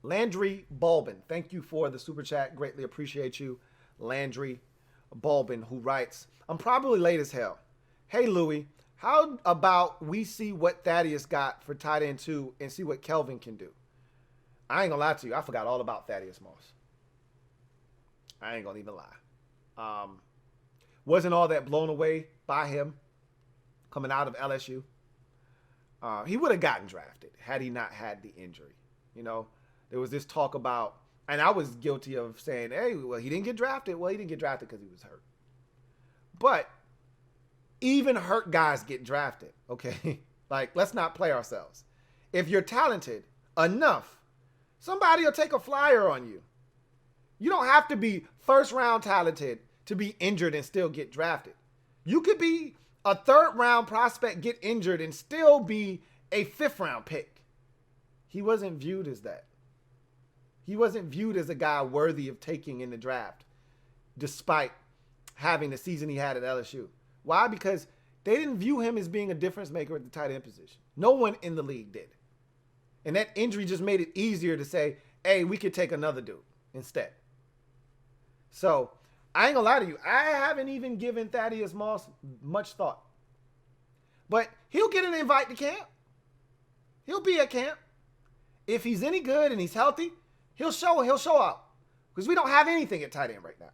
Landry Balbin, thank you for the super chat. Greatly appreciate you. Landry Balbin, who writes, I'm probably late as hell. Hey, Louie, how about we see what Thaddeus got for tight end 2 and see what Kelvin can do? I ain't gonna lie to you. I forgot all about Thaddeus Moss. I ain't gonna even lie. Wasn't all that blown away by him coming out of LSU. He would have gotten drafted had he not had the injury. You know, there was this talk about, and I was guilty of saying, hey, well, he didn't get drafted. Well, he didn't get drafted because he was hurt. But even hurt guys get drafted, okay? Like, let's not play ourselves. If you're talented enough, somebody will take a flyer on you. You don't have to be first-round talented to be injured and still get drafted. You could be a third-round prospect, get injured, and still be a fifth-round pick. He wasn't viewed as that. He wasn't viewed as a guy worthy of taking in the draft, despite having the season he had at LSU. Why? Because they didn't view him as being a difference maker at the tight end position. No one in the league did. And that injury just made it easier to say, hey, we could take another dude instead. So I ain't gonna lie to you. I haven't even given Thaddeus Moss much thought. But he'll get an invite to camp. He'll be at camp. If he's any good and he's healthy, he'll show out. Because we don't have anything at tight end right now.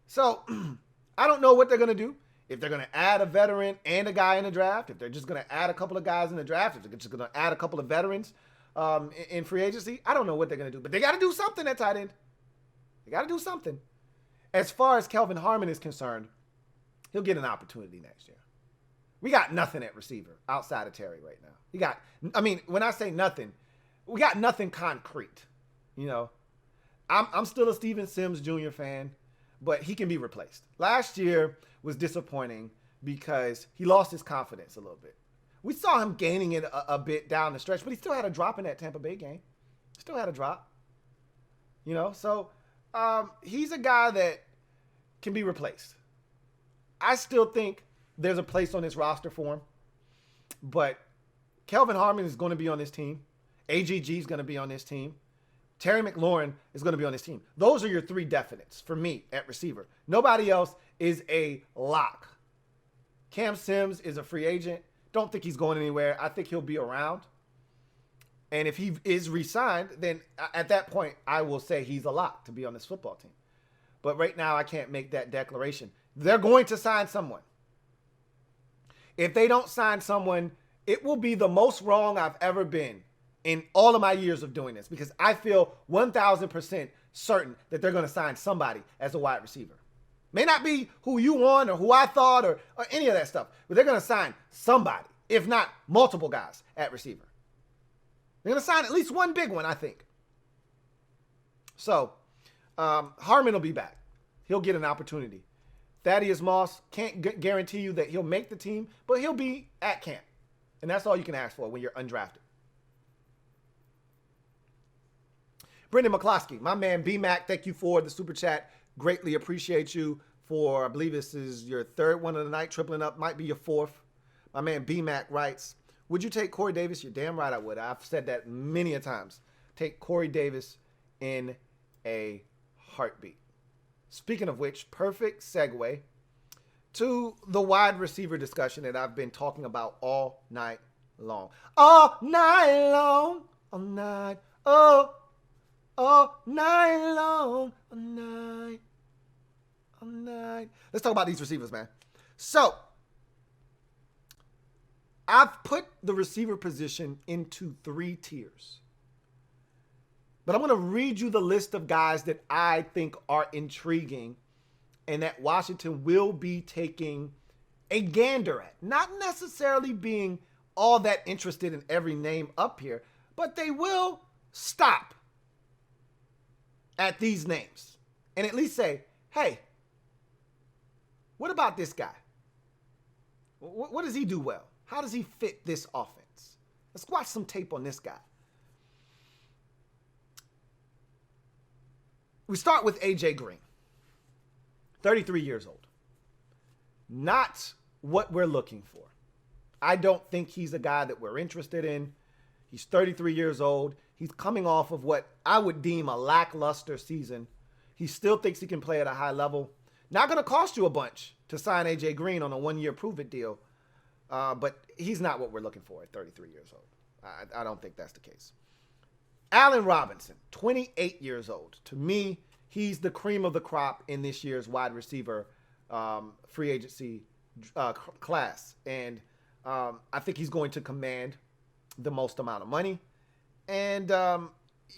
So I don't know what they're gonna do. If they're going to add a veteran and a guy in the draft, if they're just going to add a couple of guys in the draft, if they're just going to add a couple of veterans in free agency, I don't know what they're going to do. But they got to do something at tight end. They got to do something. As far as Kelvin Harmon is concerned, he'll get an opportunity next year. We got nothing at receiver outside of Terry right now. When I say nothing, we got nothing concrete. You know, I'm still a Steven Sims Jr. fan, but he can be replaced. Last year was disappointing because he lost his confidence a little bit. We saw him gaining it a bit down the stretch, but he still had a drop in that Tampa Bay game. Still had a drop. You know, so he's a guy that can be replaced. I still think there's a place on this roster for him, but Kelvin Harmon is going to be on this team. AGG is going to be on this team. Terry McLaurin is going to be on this team. Those are your three definites for me at receiver. Nobody else is a lock. Cam Sims is a free agent. Don't think he's going anywhere. I think he'll be around. And if he is re-signed, then at that point, I will say he's a lock to be on this football team. But right now, I can't make that declaration. They're going to sign someone. If they don't sign someone, it will be the most wrong I've ever been in all of my years of doing this, because I feel 1,000% certain that they're going to sign somebody as a wide receiver. May not be who you want or who I thought or any of that stuff, but they're going to sign somebody, if not multiple guys at receiver. They're going to sign at least one big one, I think. So Harmon will be back. He'll get an opportunity. Thaddeus Moss, can't guarantee you that he'll make the team, but he'll be at camp. And that's all you can ask for when you're undrafted. Brendan McCloskey, my man B-Mac, thank you for the super chat. Greatly appreciate you for, I believe this is your third one of the night, tripling up, might be your fourth. My man B-Mac writes, would you take Corey Davis? You're damn right I would. I've said that many a times. Take Corey Davis in a heartbeat. Speaking of which, perfect segue to the wide receiver discussion that I've been talking about all night long. All night long, all night, all night long, all night, all night. Let's talk about these receivers, man. So, I've put the receiver position into 3 tiers. But I'm going to read you the list of guys that I think are intriguing and that Washington will be taking a gander at. Not necessarily being all that interested in every name up here, but they will stop at these names and at least say, hey, what about this guy? What does he do well? How does he fit this offense? Let's watch some tape on this guy. We start with A.J. Green, 33 years old. Not what we're looking for. I don't think he's a guy that we're interested in. He's 33 years old. He's coming off of what I would deem a lackluster season. He still thinks he can play at a high level. Not going to cost you a bunch to sign A.J. Green on a one-year prove-it deal. But he's not what we're looking for at 33 years old. I don't think that's the case. Allen Robinson, 28 years old. To me, he's the cream of the crop in this year's wide receiver free agency class. And I think he's going to command the most amount of money. And,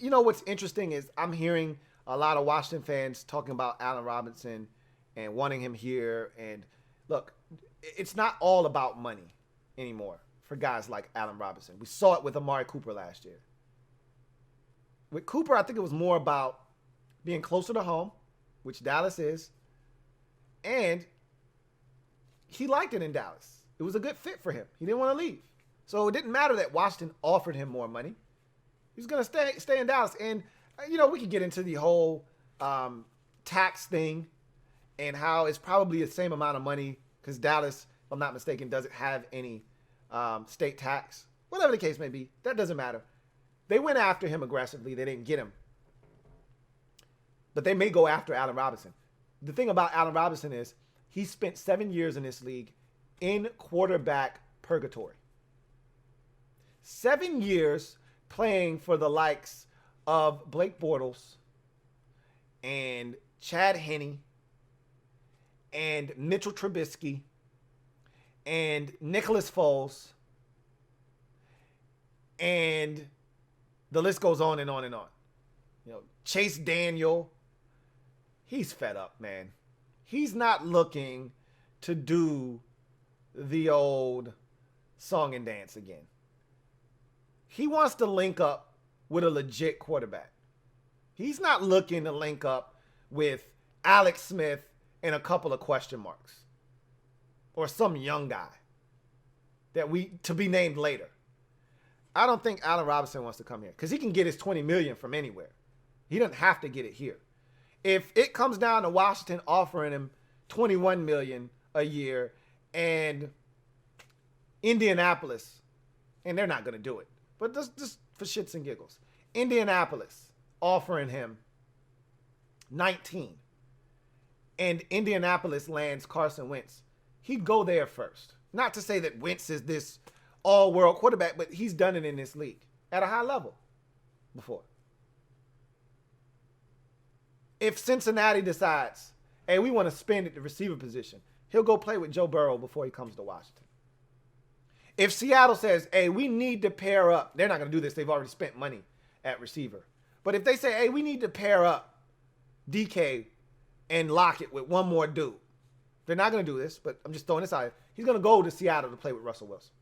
what's interesting is I'm hearing a lot of Washington fans talking about Allen Robinson and wanting him here. And look, it's not all about money anymore for guys like Allen Robinson. We saw it with Amari Cooper last year. With Cooper, I think it was more about being closer to home, which Dallas is, and he liked it in Dallas. It was a good fit for him. He didn't want to leave. So it didn't matter that Washington offered him more money. He was going to stay in Dallas. And, we could get into the whole tax thing and how it's probably the same amount of money because Dallas, if I'm not mistaken, doesn't have any state tax. Whatever the case may be, that doesn't matter. They went after him aggressively. They didn't get him. But they may go after Allen Robinson. The thing about Allen Robinson is he spent 7 years in this league in quarterback purgatory. 7 years playing for the likes of Blake Bortles and Chad Henne and Mitchell Trubisky and Nicholas Foles, and the list goes on and on and on. Chase Daniel, he's fed up, man. He's not looking to do the old song and dance again. He wants to link up with a legit quarterback. He's not looking to link up with Alex Smith and a couple of question marks or some young guy to be named later. I don't think Allen Robinson wants to come here because he can get his $20 million from anywhere. He doesn't have to get it here. If it comes down to Washington offering him $21 million a year and Indianapolis, and they're not going to do it, but just for shits and giggles, Indianapolis offering him 19 and Indianapolis lands Carson Wentz, he'd go there first. Not to say that Wentz is this all-world quarterback, but he's done it in this league at a high level before. If Cincinnati decides, hey, we want to spend at the receiver position, he'll go play with Joe Burrow before he comes to Washington. If Seattle says, hey, we need to pair up, they're not going to do this. They've already spent money at receiver. But if they say, hey, we need to pair up DK and Lockett with one more dude, they're not going to do this, but I'm just throwing this out. He's going to go to Seattle to play with Russell Wilson.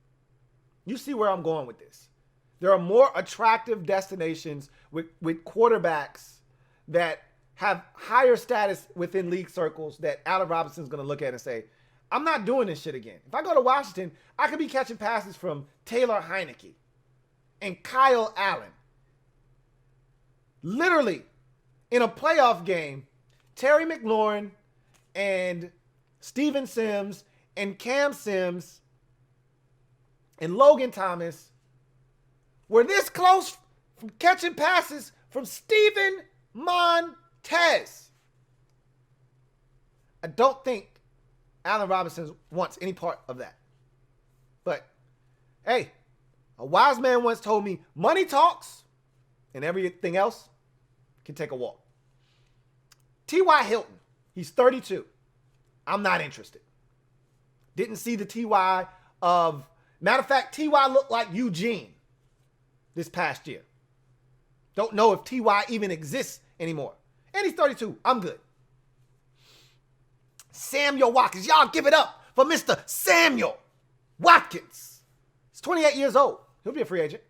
You see where I'm going with this. There are more attractive destinations with quarterbacks that have higher status within league circles that Allen Robinson's going to look at and say, I'm not doing this shit again. If I go to Washington, I could be catching passes from Taylor Heineke and Kyle Allen. Literally, in a playoff game, Terry McLaurin and Steven Sims and Cam Sims and Logan Thomas were this close from catching passes from Steven Montez. I don't think Allen Robinson wants any part of that. But, hey, a wise man once told me, money talks and everything else can take a walk. T.Y. Hilton, he's 32. I'm not interested. Didn't see the T.Y. of... Matter of fact, T.Y. looked like Eugene this past year. Don't know if T.Y. even exists anymore. And he's 32. I'm good. Samuel Watkins. Y'all give it up for Mr. Samuel Watkins. He's 28 years old. He'll be a free agent.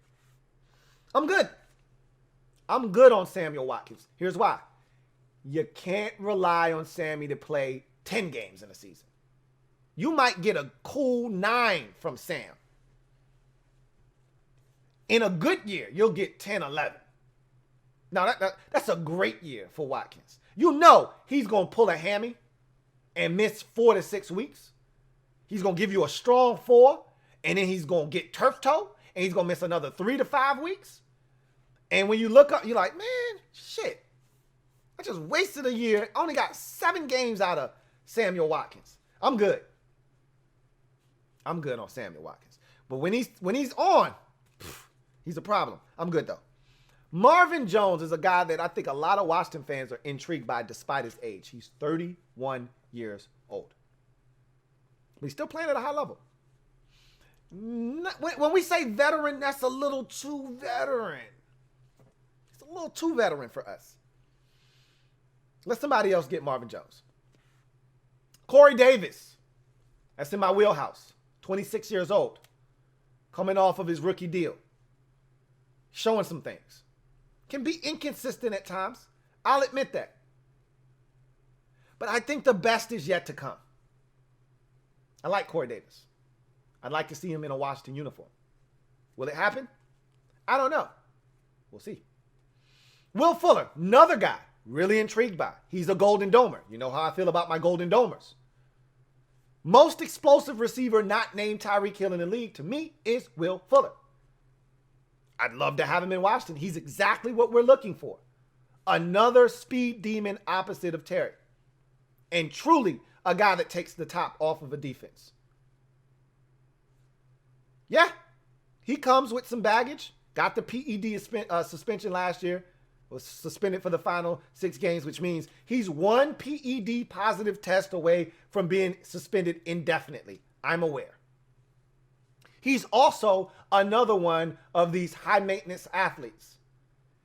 I'm good. I'm good on Samuel Watkins. Here's why. You can't rely on Sammy to play 10 games in a season. You might get a cool 9 from Sam. In a good year, you'll get 10, 11. Now, that's a great year for Watkins. You know he's going to pull a hammy and miss 4 to 6 weeks. He's going to give you a strong 4, and then he's going to get turf toe, and he's going to miss another 3 to 5 weeks. And when you look up, you're like, man, shit. I just wasted a year. I only got 7 games out of Samuel Watkins. I'm good. I'm good on Samuel Watkins. But when he's on, he's a problem. I'm good though. Marvin Jones is a guy that I think a lot of Washington fans are intrigued by despite his age. He's 31 years old. But he's still playing at a high level. When we say veteran, that's a little too veteran. It's a little too veteran for us. Let somebody else get Marvin Jones. Corey Davis. That's in my wheelhouse. 26 years old. Coming off of his rookie deal. Showing some things. Can be inconsistent at times. I'll admit that. But I think the best is yet to come. I like Corey Davis. I'd like to see him in a Washington uniform. Will it happen? I don't know. We'll see. Will Fuller, another guy, really intrigued by. He's a Golden Domer. You know how I feel about my Golden Domers. Most explosive receiver not named Tyreek Hill in the league, to me, is Will Fuller. I'd love to have him in Washington. He's exactly what we're looking for. Another speed demon opposite of Terry. And truly a guy that takes the top off of a defense. Yeah, he comes with some baggage. Got the PED suspension last year. Was suspended for the final 6 games, which means he's 1 PED positive test away from being suspended indefinitely. I'm aware. He's also another one of these high-maintenance athletes.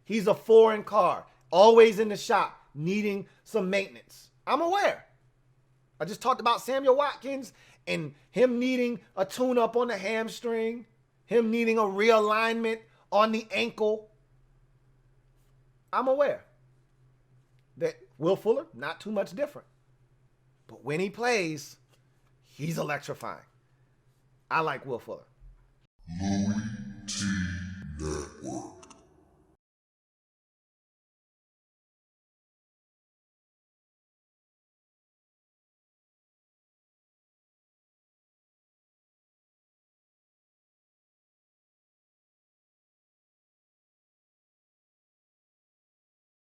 He's a foreign car, always in the shop, needing some maintenance. I'm aware. I just talked about Samuel Watkins and him needing a tune-up on the hamstring, him needing a realignment on the ankle. I'm aware that Will Fuller, not too much different. But when he plays, he's electrifying. I like Will Fuller. Louie